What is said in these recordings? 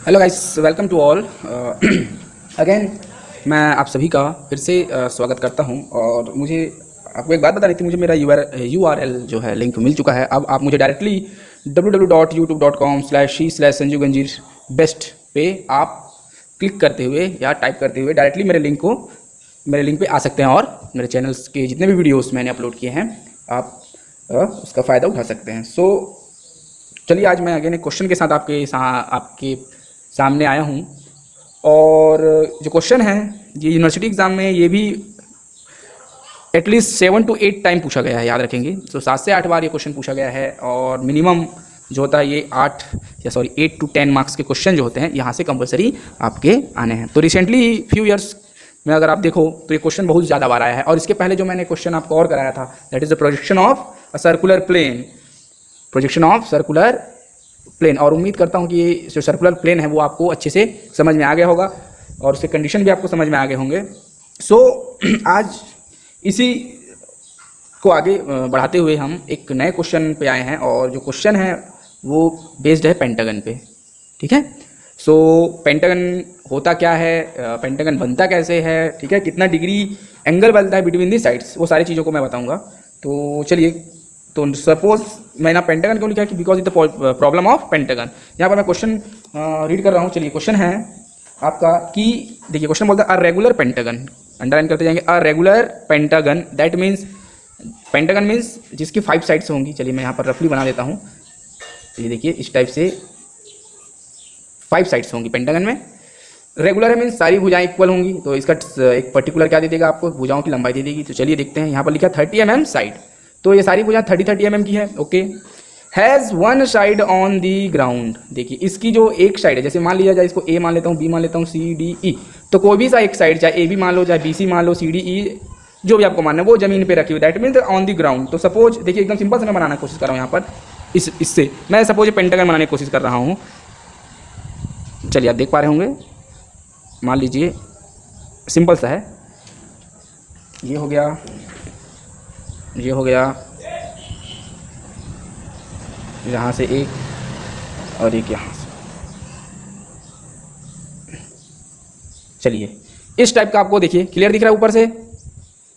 Hello guys, welcome to all again. मैं आप सभी का फिर से स्वागत करता हूं। और मुझे आपको एक बात बतानी थी। मुझे मेरा URL जो है लिंक मिल चुका है। अब आप मुझे डायरेक्टली www.youtube.com/c/संजू गंजीर बेस्ट पे आप क्लिक करते हुए या टाइप करते हुए डायरेक्टली मेरे लिंक पे आ सकते हैं और मेरे चैनल्स के जितने भी वीडियोस मैंने अपलोड किए हैं आप उसका फ़ायदा उठा सकते हैं। सो चलिए, आज मैं अगेन एक क्वेश्चन के साथ आपके सामने आया हूँ। और जो क्वेश्चन है ये यूनिवर्सिटी एग्ज़ाम में ये भी एटलीस्ट 7 to 8 टाइम पूछा गया है, याद रखेंगे। तो 7 से 8 बार ये क्वेश्चन पूछा गया है। और मिनिमम जो होता है ये 8 to 10 मार्क्स के क्वेश्चन जो होते हैं यहाँ से कंपलसरी आपके आने हैं। तो रिसेंटली फ्यू ईयर्स में अगर आप देखो तो ये क्वेश्चन बहुत ज़्यादा बार आया है। और इसके पहले जो मैंने क्वेश्चन आपको और कराया था, that is the projection of a circular plane, projection of circular plane. और उम्मीद करता हूँ कि ये जो सर्कुलर प्लेन है वो आपको अच्छे से समझ में आ गया होगा और उसके कंडीशन भी आपको समझ में आ गए होंगे। सो आज इसी को आगे बढ़ाते हुए हम एक नए क्वेश्चन पे आए हैं। और जो क्वेश्चन है वो बेस्ड है पेंटागन पे, ठीक है। सो पेंटागन होता क्या है, पेंटागन बनता कैसे है, ठीक है, कितना डिग्री एंगल बनता है बिटवीन दी साइड्स, वो सारी चीज़ों को मैं बताऊँगा। तो चलिए, तो सपोज मैंने पेंटागन क्यों लिखा है कि because is the problem of pentagon. यहाँ पर मैं क्वेश्चन रीड कर रहा हूँ। चलिए, क्वेश्चन है आपका कि देखिए, क्वेश्चन बोलता है अ रेगुलर पेंटागन, अंडरलाइन करते जाएंगे, a regular pentagon that means, pentagon means जिसकी 5 साइड्स होंगी। चलिए मैं यहाँ पर रफली बना देता हूँ। ये देखिए, इस टाइप से 5 साइड्स होंगी पेंटागन में। रेगुलर है मीन्स सारी भुजाएं इक्वल होंगी। तो इसका एक पर्टिकुलर क्या दे देगा, आपको भुजाओं की लंबाई दे देगी। तो चलिए देखते हैं, यहाँ पर लिखा 30 mm साइड। तो ये सारी भुजा 30 mm की है, okay. Has one side on the ground. देखिए, इसकी जो एक साइड है, जैसे मान लिया जाए, इसको ए मान लेता हूँ, बी मान लेता हूँ, सी डी ई। तो कोई भी सा एक साइड, चाहे ए बी मान लो, चाहे बी सी मान लो, सी डी ई, जो भी आपको मानना है, वो जमीन पे रखी हुई, that means on the ground. तो सपोज देखिए, एकदम सिंपल से मैं बनाने की कोशिश कर रहा हूँ यहाँ पर। इससे मैं सपोज पेंटागन बनाने की कोशिश कर रहा हूँ। चलिए, आप देख पा रहे होंगे, मान लीजिए सिंपल सा है, ये हो गया, ये हो गया, यहाँ से एक और एक यहाँ से। चलिए, इस टाइप का आपको देखिए क्लियर दिख रहा है ऊपर से।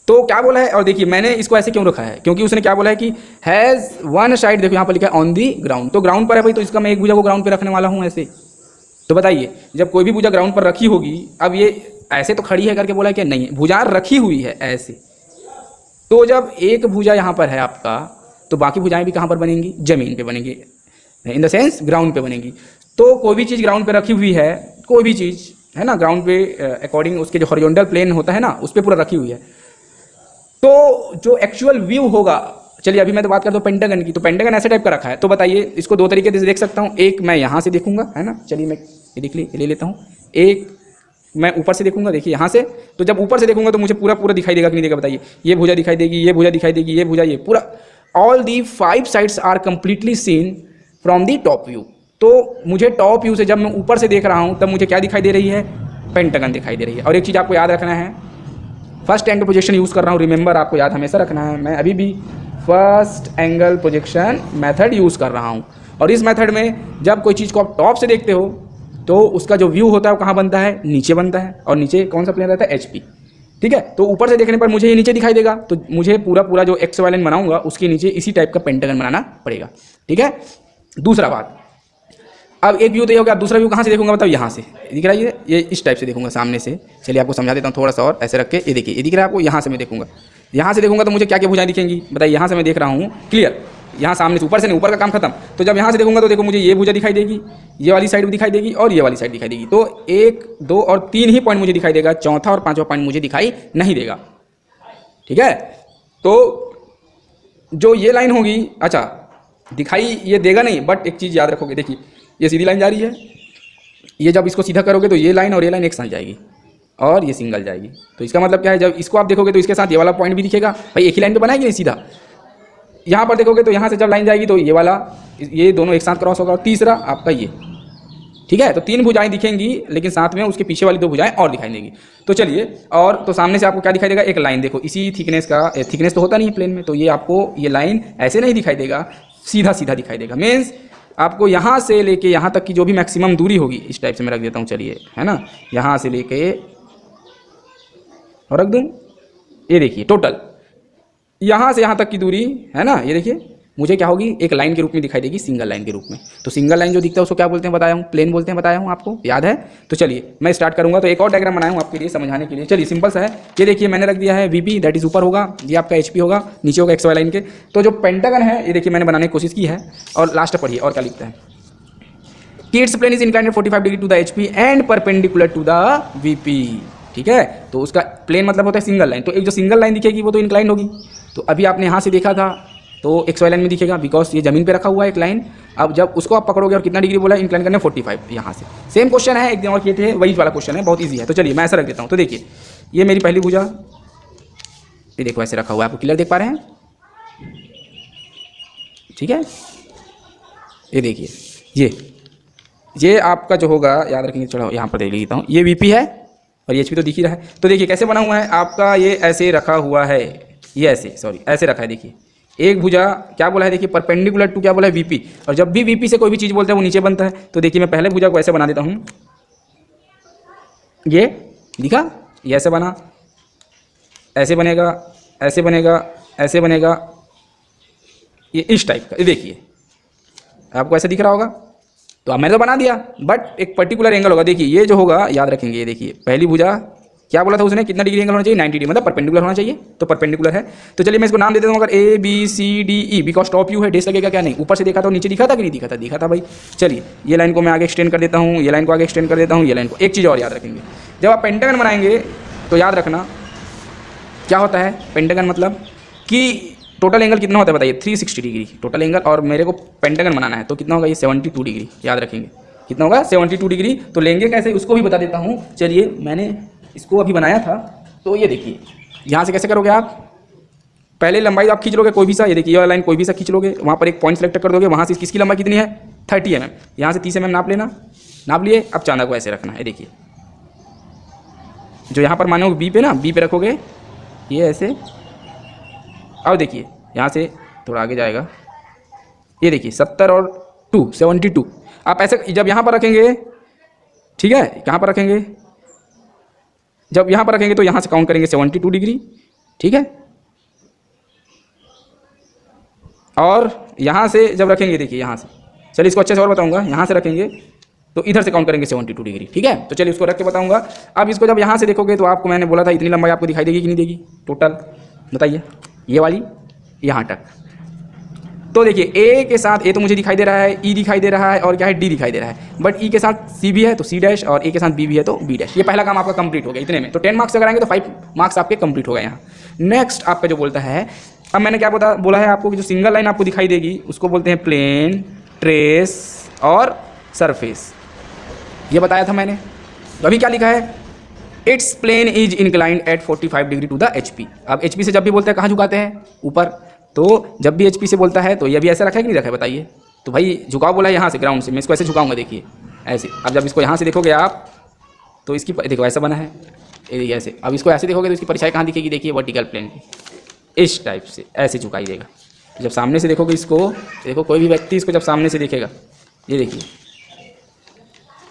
तो क्या बोला है, और देखिए मैंने इसको ऐसे क्यों रखा है, क्योंकि उसने क्या बोला है कि हैज़ वन साइड, देखो यहाँ पर लिखा है ऑन दी ग्राउंड। तो ग्राउंड पर है भाई, तो इसका मैं एक भुजा को ग्राउंड पे रखने वाला हूँ ऐसे। तो बताइए, जब कोई भी भुजा ग्राउंड पर रखी होगी, अब ये ऐसे तो खड़ी है करके बोला है कि नहीं, भुजा रखी हुई है ऐसे। तो जब एक भुजा यहाँ पर है आपका, तो बाकी भुजाएं भी कहाँ पर बनेंगी, जमीन पे बनेंगी, इन द सेंस ग्राउंड पे बनेंगी। तो कोई भी चीज़ ग्राउंड पे रखी हुई है, कोई भी चीज़ है ना, ग्राउंड पे अकॉर्डिंग उसके जो हॉरिजॉन्टल प्लेन होता है ना, उस पर पूरा रखी हुई है। तो जो एक्चुअल व्यू होगा, चलिए अभी मैं तो बात करता हूँ पेंटागन की। तो पेंटागन ऐसे टाइप का रखा है। तो बताइए, इसको 2 तरीके से देख सकता हूँ। एक मैं यहाँ से देखूंगा, है ना, चलिए मैं ये देख ले लेता हूँ। एक मैं ऊपर से देखूंगा, देखिए यहाँ से। तो जब ऊपर से देखूंगा तो मुझे पूरा पूरा दिखाई देगा कि नहीं देगा, बताइए। ये भुजा दिखाई देगी, ये भुजा दिखाई देगी, ये भुजा, ये पूरा, all the 5 sides are completely seen from the top view. तो मुझे टॉप व्यू से जब मैं ऊपर से देख रहा हूँ, तब मुझे क्या दिखाई दे रही है, पेंटागन दिखाई दे रही है। और एक चीज़ आपको याद रखना है, फर्स्ट एंगल प्रोजेक्शन यूज़ कर रहा हूँ, रिमेंबर, आपको याद हमेशा रखना है, मैं अभी भी first angle projection method use कर रहा हूँ। और इस मेथड में जब कोई चीज़ को आप टॉप से देखते हो तो उसका जो व्यू होता है वो कहाँ बनता है, नीचे बनता है। और नीचे कौन सा प्लेन रहता है, HP, ठीक है। तो ऊपर से देखने पर मुझे ये नीचे दिखाई देगा, तो मुझे पूरा जो एक्स वाई लाइन बनाऊंगा उसके नीचे इसी टाइप का पेंटागन बनाना पड़ेगा, ठीक है। दूसरा बात, अब एक व्यू तो ये हो गया, दूसरा व्यू कहाँ से देखूंगा, मतलब यहाँ से दिख रहा है, ये इस टाइप से देखूंगा सामने से। चलिए आपको समझा देता हूँ थोड़ा सा और, ऐसे रख के। ये देखिए, ये दिख रहा है आपको, यहाँ से मैं देखूंगा, यहाँ से देखूंगा तो मुझे क्या क्या भुजाएं दिखेंगी, बताइए। यहाँ से मैं देख रहा हूँ क्लियर, यहाँ सामने से, ऊपर से नहीं, ऊपर का काम खत्म। तो जब यहाँ से देखूंगा तो देखो मुझे ये भुजा दिखाई देगी, ये वाली साइड भी दिखाई देगी और ये वाली साइड दिखाई देगी। तो 1, 2 और 3 ही पॉइंट मुझे दिखाई देगा, चौथा और 5वां पॉइंट मुझे दिखाई नहीं देगा, ठीक है। तो जो ये लाइन होगी, अच्छा दिखाई ये देगा नहीं, बट एक चीज़ याद रखोगे, देखिए ये सीधी लाइन जा रही है, ये जब इसको सीधा करोगे तो ये लाइन और ये लाइन एक साथ जाएगी और ये सिंगल जाएगी। तो इसका मतलब क्या है, जब इसको आप देखोगे तो इसके साथ ये वाला पॉइंट भी दिखेगा, भाई एक ही लाइन पे बनाएगी नहीं सीधा। यहाँ पर देखोगे तो यहाँ से जब लाइन जाएगी तो ये वाला, ये दोनों एक साथ क्रॉस होगा। और तीसरा आपका ये, ठीक है। तो 3 भुजाएं दिखेंगी, लेकिन साथ में उसके पीछे वाली 2 भुजाएं और दिखाई देंगी। तो चलिए, और तो सामने से आपको क्या दिखाई देगा, एक लाइन, देखो इसी थिकनेस का, थिकनेस तो होता नहीं है प्लेन में, तो ये आपको ये लाइन ऐसे नहीं दिखाई देगा, सीधा सीधा दिखाई देगा। मीन्स आपको यहाँ से लेके यहाँ तक की जो भी मैक्सिमम दूरी होगी, इस टाइप से मैं रख देता हूँ, चलिए, है ना, यहाँ से लेके और रख दूँ, ये देखिए टोटल यहाँ से यहाँ तक की दूरी, है ना, ये देखिए मुझे क्या होगी, एक लाइन के रूप में दिखाई देगी, सिंगल लाइन के रूप में। तो सिंगल लाइन जो दिखता है उसको क्या बोलते हैं बताया हूँ, प्लेन बोलते हैं, बताया हूँ आपको, याद है। तो चलिए मैं स्टार्ट करूँगा। तो एक और डायग्राम बनाया हूँ आपके लिए समझाने के लिए। चलिए सिंपल सा है, ये देखिए मैंने रख दिया है वीपी, दैट इज ऊपर होगा, ये आपका एचपी होगा, नीचे होगा एक्स वाई लाइन के। तो जो पेंटागन है ये देखिए मैंने बनाने की कोशिश की है, और लास्ट पढ़िए और क्या लिखता है कि it's plane is inclined 45 degree to the HP and perpendicular to the VP. ठीक है, तो उसका प्लेन मतलब होता है सिंगल लाइन। तो एक जो सिंगल लाइन दिखेगी वो तो इंक्लाइंड होगी। तो अभी आपने यहाँ से देखा था तो एक्स वाई लाइन में दिखेगा, बिकॉज ये जमीन पे रखा हुआ है एक लाइन। अब जब उसको आप पकड़ोगे और कितना डिग्री बोला है, इंक्लाइन करने 45, यहाँ से सेम क्वेश्चन है, एक दिन और किए थे, वही वाला क्वेश्चन है, बहुत ईजी है। तो चलिए मैं ऐसा रख देता हूँ। तो देखिए ये मेरी पहली भुजा, ये देखो ऐसे रखा हुआ है, आपको क्लियर देख पा रहे हैं, ठीक है। ये देखिए ये आपका जो होगा, याद रखेंगे, चलो यहाँ पर देख लेता हूँ, ये वीपी है और ये एचपी तो दिख ही रहा है। तो देखिए कैसे बना हुआ है आपका, ये ऐसे रखा हुआ है, ये ऐसे, सॉरी ऐसे रखा है। देखिए एक भुजा क्या बोला है, देखिए परपेंडिकुलर टू क्या बोला है, वीपी। और जब भी वीपी से कोई भी चीज़ बोलते हैं वो नीचे बनता है। तो देखिए मैं पहले भुजा को ऐसे बना देता हूँ, ये दिखा, ये ऐसे बना, ऐसे बनेगा, ऐसे बनेगा, ऐसे बनेगा, ये इस टाइप का। ये देखिए आपको ऐसे दिख रहा होगा। तो अब मैंने तो बना दिया, बट एक पर्टिकुलर एंगल होगा। देखिए ये जो होगा, याद रखेंगे, ये देखिए पहली भुजा क्या बोला था उसने, कितना डिग्री एंगल होना चाहिए, 90 डिग्री, मतलब परपेंडिकुलर होना चाहिए। तो परपेंडिकुलर है। तो चलिए मैं इसको नाम दे देता हूँ, अगर A B C D E, because top यू है, डेस लगेगा क्या, नहीं, ऊपर से देखा था नीचे दिखा था कि नहीं दिखा था, दिखा था भाई। चलिए ये लाइन को मैं आगे एक्सटेंड कर देता हूँ, ये लाइन को आगे एक्सटेंड कर देता हूँ, ये लाइन को। एक चीज़ और याद रखेंगे, जब आप पेंटागन बनाएंगे तो याद रखना क्या होता है पेंटागन, मतलब कि टोटल एंगल कितना होता है बताइए, 360 डिग्री टोटल एंगल। और मेरे को पेंटागन बनाना है तो कितना होगा, ये 72 डिग्री, याद रखेंगे कितना होगा, 72 डिग्री। तो लेंगे कैसे उसको भी बता देता हूँ। चलिए मैंने इसको अभी बनाया था, तो ये देखिए यहाँ से कैसे करोगे आप, पहले लंबाई आप खींच लोगे कोई भी सा, ये देखिए ये लाइन कोई भी सा खींच लोगे, वहाँ पर एक पॉइंट सेलेक्ट कर दोगे, वहाँ से किसकी लंबाई कितनी है, 30 mm, यहाँ से 30 mm नाप लेना, नाप लिए। अब चांदा को ऐसे रखना है, देखिए जो यहाँ पर मानोगे बी पे ना, बी पे रखोगे ये ऐसे। अब देखिए यहाँ से थोड़ा आगे जाएगा, ये देखिए 70 और 2 72। आप ऐसे जब यहाँ पर रखेंगे, ठीक है, कहाँ पर रखेंगे, जब यहाँ पर रखेंगे तो यहाँ से काउंट करेंगे 72 डिग्री, ठीक है। और यहाँ से जब रखेंगे, देखिए यहाँ से, चलिए इसको अच्छे से और बताऊंगा, यहाँ से रखेंगे तो इधर से काउंट करेंगे 72 डिग्री, ठीक है। तो चलिए उसको रख के बताऊंगा। अब इसको जब यहाँ से देखोगे तो आपको मैंने बोला था इतनी लंबाई आपको दिखाई देगी कि नहीं देगी, टोटल बताइए, ये वाली यहाँ तक। तो देखिए ए के साथ ए तो मुझे दिखाई दे रहा है, ई दिखाई दे रहा है, और क्या है, डी दिखाई दे रहा है। बट ई के साथ सी भी है तो सी डैश, और ए के साथ बी भी है तो बी डैश। ये पहला काम आपका कंप्लीट हो गया इतने में। तो 10 मार्क्स अगर आएंगे तो 5 मार्क्स आपके कंप्लीट हो गए यहाँ। नेक्स्ट आपका जो बोलता है, अब मैंने क्या बोला है आपको कि जो सिंगल लाइन आपको दिखाई देगी उसको बोलते हैं प्लेन, ट्रेस और सरफेस, ये बताया था मैंने। तो अभी क्या लिखा है, it's plane is inclined at 45 degree to the HP. अब एचपी से जब भी बोलते हैं कहाँ झुकाते हैं, ऊपर। तो जब भी एचपी से बोलता है तो ये भी ऐसा रखा है कि नहीं रखा है बताइए। तो भाई झुकाव बोला है यहाँ से, ग्राउंड से, मैं इसको ऐसे झुकाऊंगा, देखिए ऐसे। अब जब इसको यहाँ से देखोगे आप तो इसकी देखो ऐसा बना है, ऐसे। अब इसको ऐसे देखोगे तो इसकी परिछाई कहाँ दिखेगी, देखिए वर्टिकल प्लेन की, इस टाइप से ऐसे झुकाइएगा। जब सामने से देखोगे इसको, देखो कोई भी व्यक्ति इसको जब सामने से देखेगा, ये देखिए,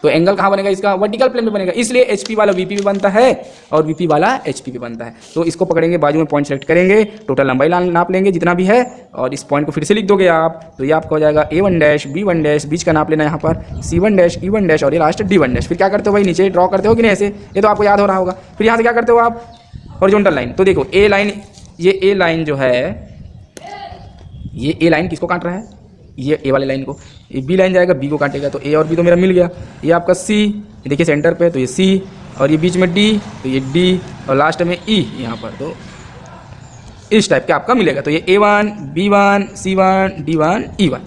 तो एंगल कहाँ बनेगा इसका, वर्टिकल प्लेन में बनेगा। इसलिए एचपी वाला वीपी भी बनता है और वीपी वाला एचपी भी बनता है। तो इसको पकड़ेंगे, बाजू में पॉइंट सेलेक्ट करेंगे, टोटल लंबाई नाप लेंगे जितना भी है, और इस पॉइंट को फिर से लिख दोगे आप, तो ये आपका हो जाएगा A1 डैश B1 डैश, बीच का नाप लेना यहाँ पर C1 डैश E1 डैश, और ये लास्ट D1 डैश। फिर क्या करते हो भाई, नीचे ड्रॉ करते हो कि नहीं ऐसे, ये तो आपको याद हो रहा होगा। फिर यहाँ से क्या करते हो आप, हॉरिजॉन्टल लाइन। तो देखो ए लाइन, ये ए लाइन जो है, ये ए लाइन किसको काट रहा है, ये ए वाले लाइन को। ये बी लाइन जाएगा, बी को काटेगा, तो ए और बी तो मेरा मिल गया। ये आपका सी, देखिए सेंटर पे, तो ये सी, और ये बीच में डी, तो ये डी, और लास्ट में ई यहाँ पर। तो इस टाइप का आपका मिलेगा। तो ये A1 B1 C1 D1 E1।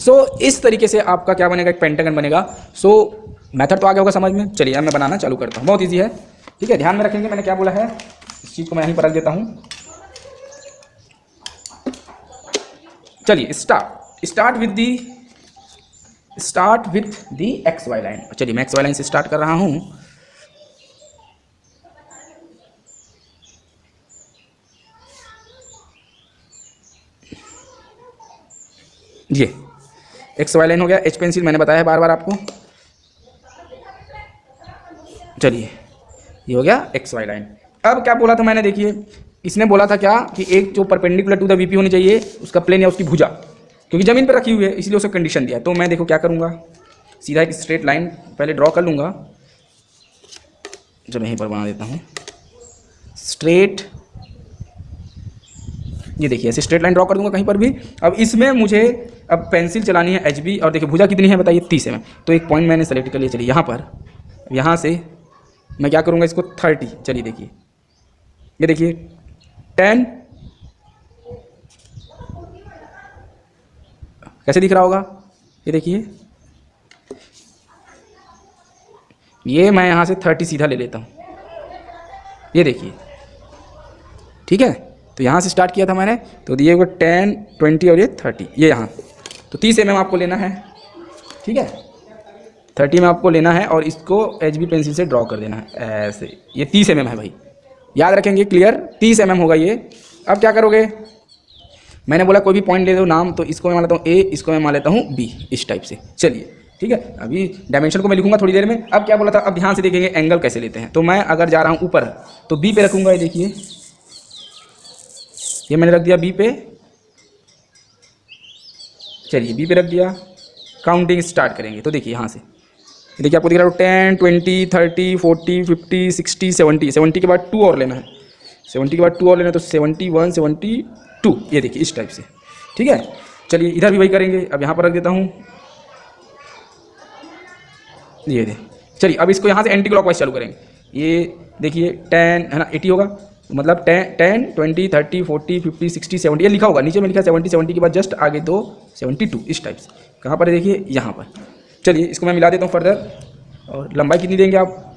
सो इस तरीके से आपका क्या बनेगा, एक पेंटागन बनेगा। सो मेथड तो आ गया होगा समझ में। चलिए अब मैं बनाना चालू करता हूँ, बहुत ईजी है, ठीक है। ध्यान में रखेंगे मैंने क्या बोला है, इस चीज़ को मैं यहीं पर रख देता हूँ। चलिए start with the X Y line. चलिए मैं एक्स वाई लाइन से स्टार्ट कर रहा हूँ। एक्स वाई लाइन हो गया। एच पेंसिल मैंने बताया है बार बार आपको। चलिए ये हो गया एक्स वाई लाइन। अब क्या बोला था मैंने, देखिए इसने बोला था क्या कि एक जो परपेंडिकुलर टू द वीपी होनी चाहिए उसका प्लेन या उसकी भुजा, क्योंकि ज़मीन पर रखी हुई है इसलिए उसको कंडीशन दिया। तो मैं देखो क्या करूँगा, सीधा एक स्ट्रेट लाइन पहले ड्रॉ कर लूँगा। चलो यहीं पर बना देता हूँ स्ट्रेट, ये देखिए ऐसे स्ट्रेट लाइन ड्रॉ कर दूंगा कहीं पर भी। अब इसमें मुझे अब पेंसिल चलानी है एच बी, और देखिए भुजा कितनी है बताइए 30 mm। तो एक पॉइंट मैंने सेलेक्ट कर लिया। चलिए यहाँ पर, यहाँ से मैं क्या करूँगा इसको 30, चलिए देखिए ये देखिए 10, कैसे दिख रहा होगा ये देखिए, ये मैं यहाँ से 30 सीधा ले लेता हूँ, ये देखिए ठीक है। तो यहाँ से स्टार्ट किया था मैंने, तो दिए हुए 10, 20 और ये 30, ये यहाँ तो 30 mm आपको लेना है, ठीक है 30 में आपको लेना है और इसको एच बी पेंसिल से ड्रॉ कर देना है ऐसे। ये 30 mm है भाई, याद रखेंगे, क्लियर 30 mm होगा ये। अब क्या करोगे, मैंने बोला कोई भी पॉइंट ले दो नाम, तो इसको मैं मान लेता हूँ ए, इसको मैं मान लेता हूँ बी, इस टाइप से। चलिए ठीक है, अभी डायमेंशन को मैं लिखूंगा थोड़ी देर में। अब क्या बोला था, अब ध्यान से देखेंगे एंगल कैसे लेते हैं। तो मैं अगर जा रहा हूँ ऊपर तो बी पे रखूँगा, ये देखिए ये मैंने रख दिया बी पे। चलिए बी पे रख दिया, काउंटिंग स्टार्ट करेंगे। तो देखिए यहाँ से देखिए आपको दिख रहा है 10, 20, 30, 40, 50, 60, 70, 70 के बाद 2 और लेना है, 70 के बाद 2 और लेना है, तो 71, 72, ये देखिए इस टाइप से, ठीक है। चलिए इधर भी वही करेंगे, अब यहाँ पर रख देता हूँ, ये दे। चलिए अब इसको यहाँ से एंटी क्लॉकवाइज चालू करेंगे। ये देखिए 10 है ना, 80 होगा, मतलब 10, 20, 30, 40, 50, 60, 70 ये लिखा होगा, नीचे में लिखा 70, 70 के बाद जस्ट आगे 2, 72 इस टाइप से। कहाँ पर है देखिए यहाँ पर। चलिए इसको मैं मिला देता हूँ फर्दर। और लंबाई कितनी देंगे आप,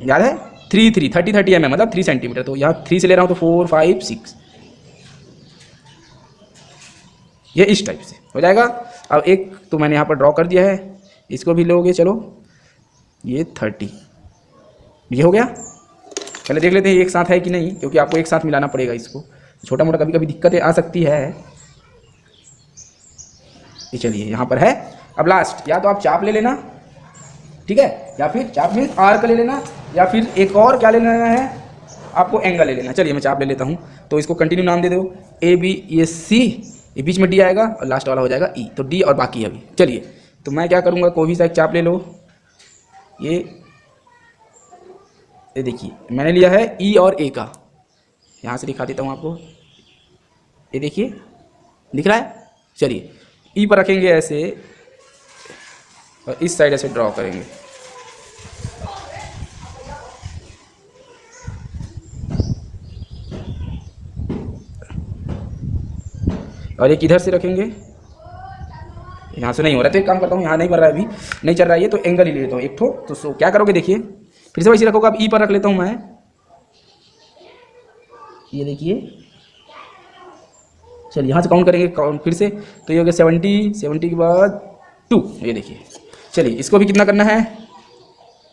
याद है 30 mm मतलब 3 सेंटीमीटर। तो यहाँ 3 से ले रहा हूँ तो 4, 5, 6 ये इस टाइप से हो जाएगा। अब एक तो मैंने यहाँ पर ड्रॉ कर दिया है, इसको भी लोगे, चलो ये 30 ये हो गया। पहले देख लेते हैं एक साथ है कि नहीं, क्योंकि आपको एक साथ मिलाना पड़ेगा इसको, छोटा मोटा कभी कभी दिक्कतें आ सकती है। ये चलिए यहाँ पर है। अब लास्ट, या तो आप चाप ले लेना, ठीक है, या फिर चाप में आर्क ले लेना, या फिर एक और क्या ले लेना है आपको, एंगल ले लेना। चलिए मैं चाप ले लेता हूँ, तो इसको कंटिन्यू नाम दे दो ए बी, ये सी, ये बीच में डी आएगा और लास्ट वाला हो जाएगा ई, तो डी और बाकी अभी। चलिए तो मैं क्या करूँगा, कोई भी सा एक चाप ले लो, ये देखिए मैंने लिया है ई और ए का, यहाँ से दिखा देता हूँ आपको, ये देखिए दिख रहा है। चलिए ई पर रखेंगे ऐसे और इस साइड ऐसे ड्रॉ करेंगे। और एक इधर से रखेंगे, यहाँ से नहीं हो रहा है तो एक काम करता हूँ, यहाँ नहीं बन रहा है अभी, नहीं चल रहा है ये, तो एंगल ही ले लेता हूँ एक ठो। तो क्या करोगे देखिए, फिर से वैसे रखोगे, अब ई पर रख लेता हूँ मैं, ये देखिए। चलिए यहाँ से काउंट करेंगे, काउंट फिर से, तो ये हो गया 70 के बाद 2, ये देखिए। चलिए इसको भी कितना करना है,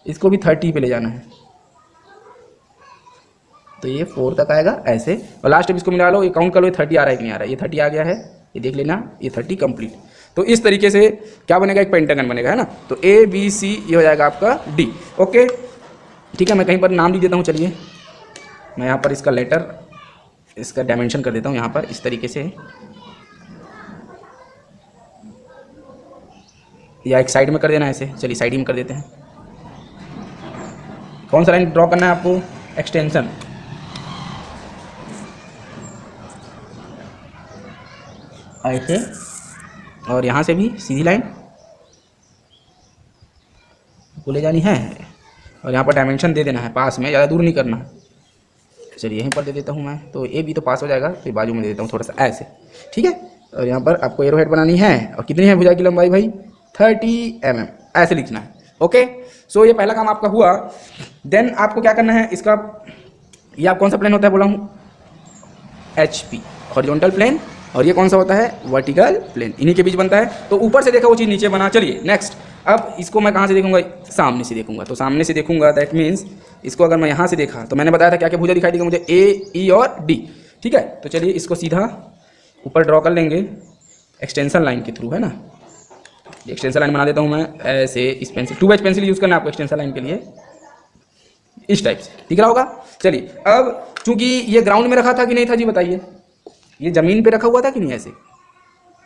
इसको भी 30 पे ले जाना है, तो ये 4 तक आएगा ऐसे। और लास्ट में इसको मिला लो, ये काउंट कर लो, ये 30 आ रहा है कि नहीं आ रहा है, ये 30 आ गया है, ये देख लेना, ये 30 कंप्लीट। तो इस तरीके से क्या बनेगा, एक पेंटागन बनेगा, है ना। तो ए बी सी ये हो जाएगा आपका डी, ओके ठीक है। मैं कहीं पर नाम लिख देता हूँ, चलिए मैं यहाँ पर इसका लेटर, इसका डायमेंशन कर देता हूँ यहाँ पर इस तरीके से, या एक साइड में कर देना ऐसे। चलिए साइड में कर देते हैं। कौन सा लाइन ड्रॉ करना है आपको, एक्सटेंशन, ऐसे, और यहाँ से भी सीधी लाइन को ले जानी है, और यहाँ पर डायमेंशन दे देना है पास में, ज़्यादा दूर नहीं करना है। चलिए यहीं पर दे देता हूँ मैं, तो ए भी तो पास हो जाएगा, तो बाजू में दे देता हूँ थोड़ा सा ऐसे, ठीक है। और यहाँ पर आपको एरो हेड बनानी है, और कितनी है भुजा की लंबाई भाई, 30 mm ऐसे लिखना है, ओके। सो ये पहला काम आपका हुआ। देन आपको क्या करना है, इसका ये आप कौन सा प्लेन होता है बोला हूँ, एच पी, हॉरिजॉन्टल प्लेन, और ये कौन सा होता है, वर्टिकल प्लेन, इन्हीं के बीच बनता है। तो ऊपर से देखा वो चीज़ नीचे बना। चलिए नेक्स्ट, अब इसको मैं कहाँ से देखूंगा, सामने से देखूंगा। तो सामने से देखूंगा दैट मीन्स इसको अगर मैं यहाँ से देखा, तो मैंने बताया था क्या क्या भुजा दिखाई देगा मुझे, ए ई और डी, ठीक है। तो चलिए इसको सीधा ऊपर ड्रॉ कर लेंगे, एक्सटेंशन लाइन के थ्रू, है ना। एक्सटेंशन लाइन बना देता हूँ मैं ऐसे, इस पेंसिल 2H पेंसिल यूज़ करना है आपको एक्सटेंशन लाइन के लिए, इस टाइप से दिख रहा होगा। चलिए अब चूंकि ये ग्राउंड में रखा था कि नहीं था जी बताइए, ये ज़मीन पे रखा हुआ था कि नहीं ऐसे,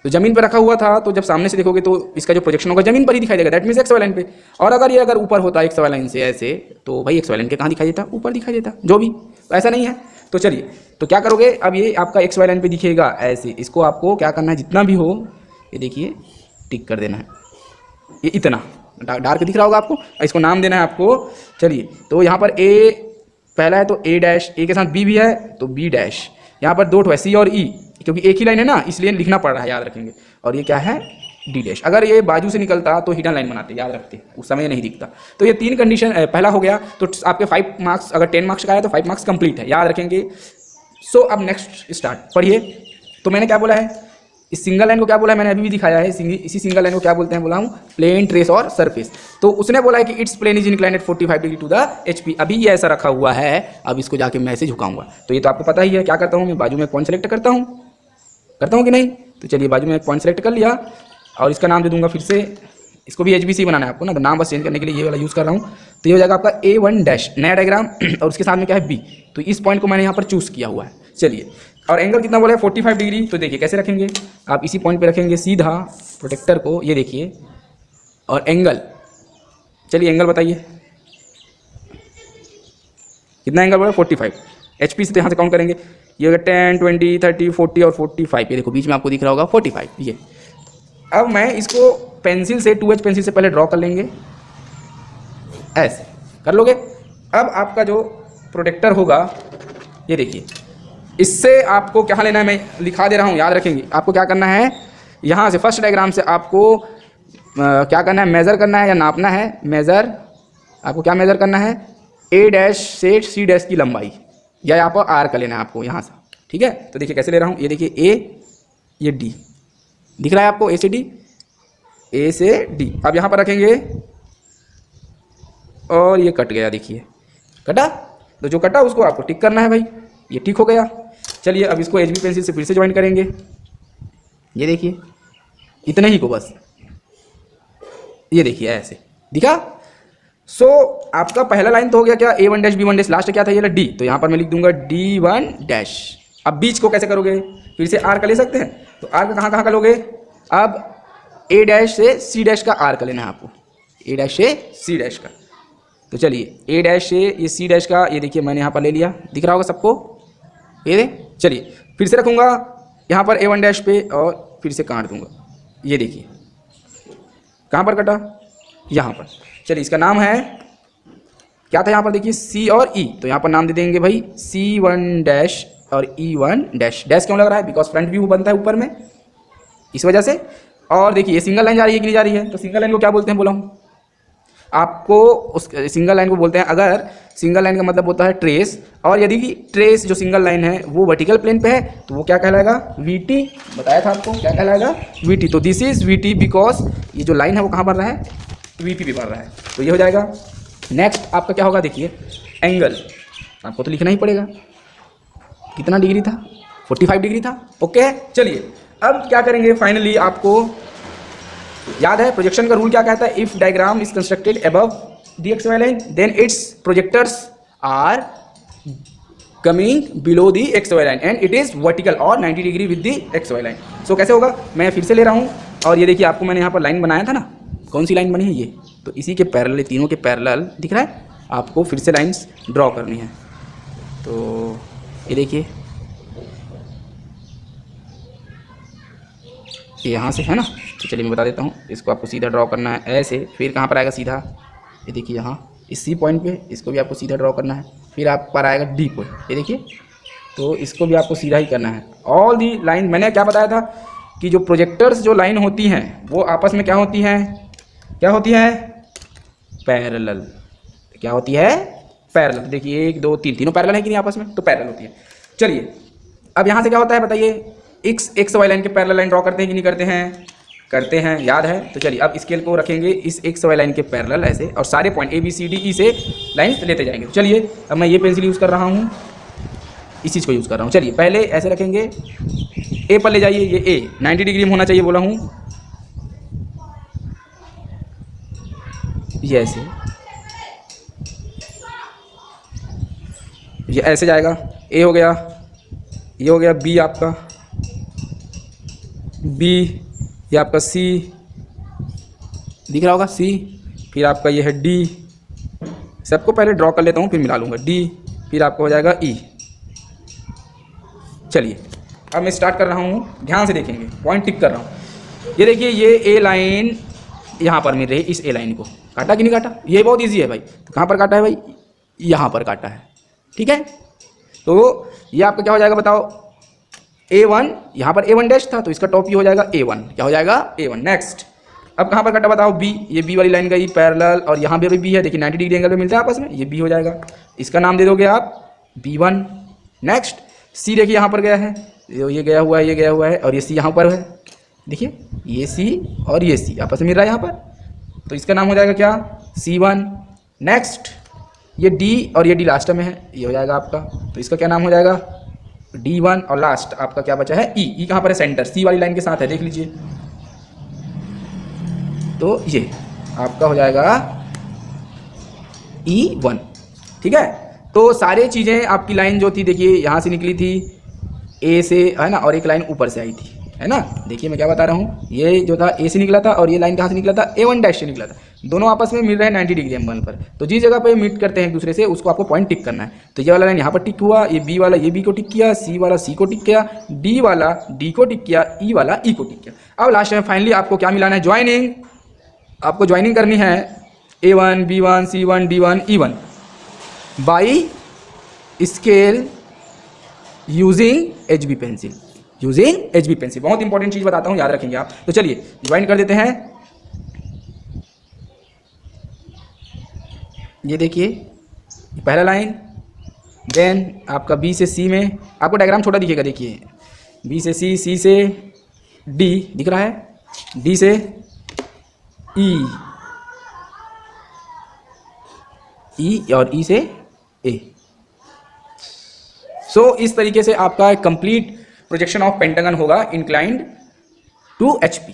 तो ज़मीन पे रखा हुआ था, तो जब सामने से देखोगे तो इसका जो प्रोजेक्शन होगा ज़मीन पर ही दिखाई देगा, दैट मीन्स XY लाइन पे। और अगर ये अगर ऊपर होता XY लाइन से ऐसे, तो भाई XY लाइन के कहाँ दिखाई देता, ऊपर दिखाई देता, जो भी, तो ऐसा नहीं है। तो चलिए, तो क्या करोगे, अब ये आपका XY लाइन पे दिखेगा ऐसे, इसको आपको क्या करना है, जितना भी हो ये देखिए टिक कर देना है, ये इतना डार्क दिख रहा होगा आपको, इसको नाम देना है आपको। चलिए, तो यहाँ पर A पहला है तो A डैश, A के साथ B भी है तो B डैश, यहाँ पर 2 ठो है C और E, क्योंकि एक ही लाइन है ना इसलिए लिखना पड़ रहा है, याद रखेंगे। और ये क्या है, D डैश। अगर ये बाजू से निकलता तो हिडन लाइन बनाते, याद रखते, उस समय नहीं दिखता। तो ये 3 कंडीशन पहला हो गया, तो आपके 5 मार्क्स, अगर 10 मार्क्स का है तो 5 मार्क्स कंप्लीट है, याद रखेंगे। सो अब नेक्स्ट स्टार्ट पढ़िए। तो मैंने क्या बोला है, इस सिंगल लाइन को क्या बोला है, मैंने अभी भी दिखाया है, इसी सिंगल लाइन को क्या बोलते हैं बोला हूँ, प्लेन, ट्रेस और सरफेस। तो उसने बोला है कि it's plane is inclined at 45 degree to the HP। अभी ये ऐसा रखा हुआ है, अब इसको जाके मैं ऐसे झुकाऊंगा, तो ये तो आपको पता ही है क्या करता हूँ मैं, बाजू में पॉइंट सेलेक्ट करता हूँ कि नहीं। तो चलिए बाजू में एक पॉइंट सेलेक्ट कर लिया और इसका नाम दे दूंगा फिर से, इसको भी HBC बनाना है आपको ना, तो नाम बस चेंज करने के लिए ये वाला यूज़ कर रहा हूँ। तो ये हो जाएगा आपका A1 डैश, नया डायग्राम, और उसके साथ में क्या है B। तो इस पॉइंट को मैंने यहाँ पर चूज़ किया हुआ है। चलिए, और एंगल कितना बोला है, 45 डिग्री। तो देखिए कैसे रखेंगे, आप इसी पॉइंट पे रखेंगे सीधा प्रोटेक्टर को, ये देखिए, और एंगल, चलिए एंगल बताइए कितना एंगल बोला, 45। HP से तो यहाँ से काउंट करेंगे, ये होगा 10, 20, 30, 40 और 45। ये देखो बीच में आपको दिख रहा होगा 45। ये अब मैं इसको पेंसिल से 2H पेंसिल से पहले ड्रॉ कर लेंगे, ऐसे कर लोगे। अब आपका जो प्रोटेक्टर होगा, ये देखिए, इससे आपको क्या लेना है, मैं लिखा दे रहा हूँ, याद रखेंगे। आपको क्या करना है, यहाँ से फर्स्ट डायग्राम से आपको क्या करना है, मेज़र करना है या नापना है, मेज़र, आपको क्या मेज़र करना है, A डैश से C डैश की लंबाई, या यहाँ पर R का लेना है आपको यहाँ से, ठीक है। तो देखिए कैसे ले रहा हूँ, ये देखिए A, ये D दिख रहा है आपको, A से D, A से D। अब यहाँ पर रखेंगे और ये कट गया, देखिए कटा, तो जो कटा उसको आपको टिक करना है भाई, ये टिक हो गया। चलिए अब इसको HB पेंसिल से फिर से ज्वाइन करेंगे, ये देखिए इतने ही को बस, ये देखिए ऐसे दिखा। सो आपका पहला लाइन तो हो गया क्या, A1 dash B1 dash, last क्या था ये D, तो यहाँ पर मैं लिख दूंगा D1 डैश। अब बीच को कैसे करोगे, फिर से R का ले सकते हैं, तो R का कहाँ का लोगे, अब A डैश से C डैश का R का लेना है आपको, A डैश से C डैश का। तो चलिए A डैश से ये C डैश का, ये देखिए मैंने यहाँ पर ले लिया, दिख रहा होगा सबको, ये दे। चलिए फिर से रखूँगा यहाँ पर A1 डैश पे और फिर से काट दूंगा, ये देखिए कहाँ पर कटा, यहाँ पर। चलिए इसका नाम है क्या था, यहाँ पर देखिए C और E, तो यहाँ पर नाम दे देंगे भाई C1 डैश और E1 डैश। डैश क्यों लग रहा है, बिकॉज फ्रंट व्यू बनता है ऊपर में, इस वजह से। और देखिए ये सिंगल लाइन जा रही है कि नहीं जा रही है, तो सिंगल लाइन को क्या बोलते हैं बोला हूँ आपको, उस सिंगल लाइन को बोलते हैं, अगर सिंगल लाइन का मतलब होता है ट्रेस, और यदि कि ट्रेस जो सिंगल लाइन है वो वर्टिकल प्लेन पे है तो वो क्या कहलाएगा, VT। बताया था आपको क्या कहलाएगा, VT। तो दिस इज VT बिकॉज ये जो लाइन है वो कहाँ बन रहा है, VP पे बन रहा है, तो ये हो जाएगा। नेक्स्ट आपका क्या होगा, देखिए एंगल, आपको तो लिखना ही पड़ेगा, कितना डिग्री था, 45 डिग्री था, ओके। चलिए अब क्या करेंगे, फाइनली आपको याद है प्रोजेक्शन का रूल क्या कहता है, if diagram is constructed above the XY line then its projectors are coming below the XY line and it is vertical और 90 degree with the XY line. So कैसे होगा, मैं फिर से ले रहा हूँ, और ये देखिए आपको मैंने यहाँ पर लाइन बनाया था ना, कौन सी लाइन बनी है ये, तो इसी के पैरेलल, तीनों के पैरेलल दिख रहा है, आपको फिर से लाइंस ड्रॉ करनी है। तो ये देखिए ये यहाँ से है ना, तो चलिए मैं बता देता हूँ, इसको आपको सीधा ड्रॉ करना है ऐसे, फिर कहाँ पर आएगा सीधा, ये देखिए यहाँ इस C पॉइंट पे, इसको भी आपको सीधा ड्रॉ करना है, फिर आप पर आएगा D पॉइंट, ये देखिए, तो इसको भी आपको सीधा ही करना है। ऑल दी लाइन, मैंने क्या बताया था कि जो प्रोजेक्टर्स जो लाइन होती हैं वो आपस में क्या होती हैं, क्या होती है, पैरेलल। क्या होती है, पैरेलल। देखिए 1 2 3 तीनों पैरेलल है कि नहीं आपस में, तो पैरेलल होती है। चलिए अब यहाँ से क्या होता है बताइए, XY लाइन के पैरेलल लाइन ड्रॉ करते हैं कि नहीं करते हैं, करते हैं, याद है। तो चलिए अब स्केल को रखेंगे इस XY लाइन के पैरेलल ऐसे, और सारे पॉइंट ABCDE से लाइन लेते जाएंगे। चलिए अब मैं ये पेंसिल यूज़ कर रहा हूँ, इस चीज़ को यूज़ कर रहा हूँ। चलिए पहले ऐसे रखेंगे ए पर ले जाइए, ये ए 90 डिग्री में होना चाहिए बोला हूँ, ये ऐसे, ये ऐसे जाएगा, ए हो गया, ये हो गया बी आपका, बी, ये आपका सी दिख रहा होगा सी, फिर आपका ये है डी, सबको पहले ड्रॉ कर लेता हूँ फिर मिला लूँगा, डी, फिर आपका हो जाएगा ई। चलिए अब मैं स्टार्ट कर रहा हूँ, ध्यान से देखेंगे, पॉइंट टिक कर रहा हूँ। ये देखिए ये ए लाइन यहाँ पर मिल रही है, इस ए लाइन को काटा कि नहीं काटा, ये बहुत इजी है भाई। तो कहाँ पर काटा है भाई, यहाँ पर काटा है, ठीक है। तो ये आपका क्या हो जाएगा बताओ, A1, यहाँ पर A1 डैश था तो इसका टॉप ही हो जाएगा A1, क्या हो जाएगा A1। नेक्स्ट अब कहाँ पर काटा बताओ, B, ये B वाली लाइन गई पैरेलल, और यहाँ पे भी B है, देखिए 90 डिग्री एंगल पे मिलता है आपस में, ये B हो जाएगा, इसका नाम दे दोगे आप B1। नेक्स्ट C देखिए यहाँ पर गया है, ये गया हुआ है, ये गया हुआ है, और ये C यहाँ पर है, देखिए ये C और ये C आपस में मिल रहा है यहाँ पर, तो इसका नाम हो जाएगा क्या, C1। नेक्स्ट ये D और ये D लास्ट में है, ये हो जाएगा आपका, तो इसका क्या नाम हो जाएगा D1। और लास्ट आपका क्या बचा है E, E कहाँ पर है, सेंटर C वाली लाइन के साथ है, देख लीजिए, तो ये आपका हो जाएगा E1, ठीक है। तो सारे चीज़ें आपकी लाइन जो थी देखिए यहाँ से निकली थी A से, है ना, और एक लाइन ऊपर से आई थी, है ना। देखिए मैं क्या बता रहा हूँ, ये जो था A से निकला था और ये लाइन कहाँ से निकला था, A1 डैश से निकला था, दोनों आपस में मिल रहे हैं 90 डिग्री एंगल पर। तो जिस जगह पे मीट करते हैं एक दूसरे से उसको आपको पॉइंट टिक करना है। तो ये वाला लाइन यहाँ पर टिक हुआ, ये B वाला ये B को टिक किया, C वाला C को टिक किया, D वाला D को टिक किया, E वाला E को टिक किया। अब लास्ट में फाइनली आपको क्या मिलाना है, ज्वाइनिंग, आपको ज्वाइनिंग करनी है A1 B1 C1 D1 E1 by scale using HB pencil, using HB pencil. बहुत इंपॉर्टेंट चीज़ बताता हूँ, याद रखेंगे आप। तो चलिए ज्वाइन कर देते हैं। ये देखिए पहला लाइन, देन आपका B से C में, आपको डायग्राम छोटा दिखेगा, देखिए B से C, C से D दिख रहा है, D से E, E और E से A। सो इस तरीके से आपका एक कंप्लीट प्रोजेक्शन ऑफ पेंटागन होगा इंक्लाइंड टू HP,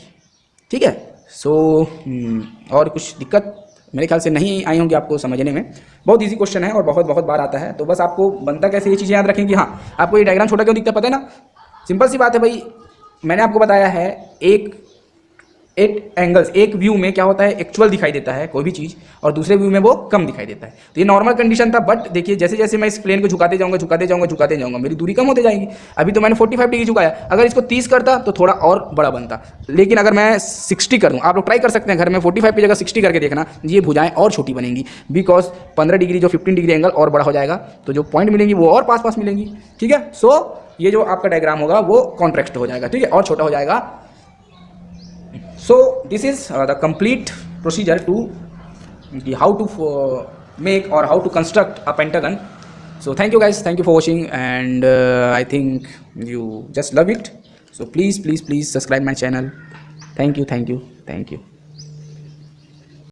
ठीक है। सो और कुछ दिक्कत मेरे ख्याल से नहीं आई होंगी आपको समझने में। बहुत इजी क्वेश्चन है और बहुत बहुत बार आता है, तो बस आपको बनता कैसे ये चीज़ें याद रखेंगे। हाँ, आपको ये डायग्राम छोटा क्यों दिखता है पता है ना, सिंपल सी बात है भाई, मैंने आपको बताया है एक एंगल्स, एक व्यू में क्या होता है, एक्चुअल दिखाई देता है कोई भी चीज़, और दूसरे व्यू में वो कम दिखाई देता है। तो ये नॉर्मल कंडीशन था, बट देखिए जैसे जैसे मैं इस प्लेन को झुकाते जाऊंगा मेरी दूरी कम होती जाएगी। अभी तो मैंने 45 डिग्री झुकाया, अगर इसको 30 करता तो थोड़ा और बड़ा बनता, लेकिन अगर मैं 60 कर दूँ, आप लोग ट्राई कर सकते हैं घर में, 45 की जगह 60 करके देखना, ये भुजाएं और छोटी बनेंगी, बिकॉज 15 डिग्री जो 15 डिग्री एंगल और बड़ा हो जाएगा, तो जो पॉइंट मिलेंगी वो और पास मिलेंगी, ठीक है। सो ये जो आपका डायग्राम होगा वो कॉन्ट्रैक्ट हो जाएगा, ठीक है, और छोटा हो जाएगा। So this is the complete procedure to how to make or how to construct a pentagon. So thank you guys, thank you for watching, and I think you just love it. So please subscribe my channel. Thank you.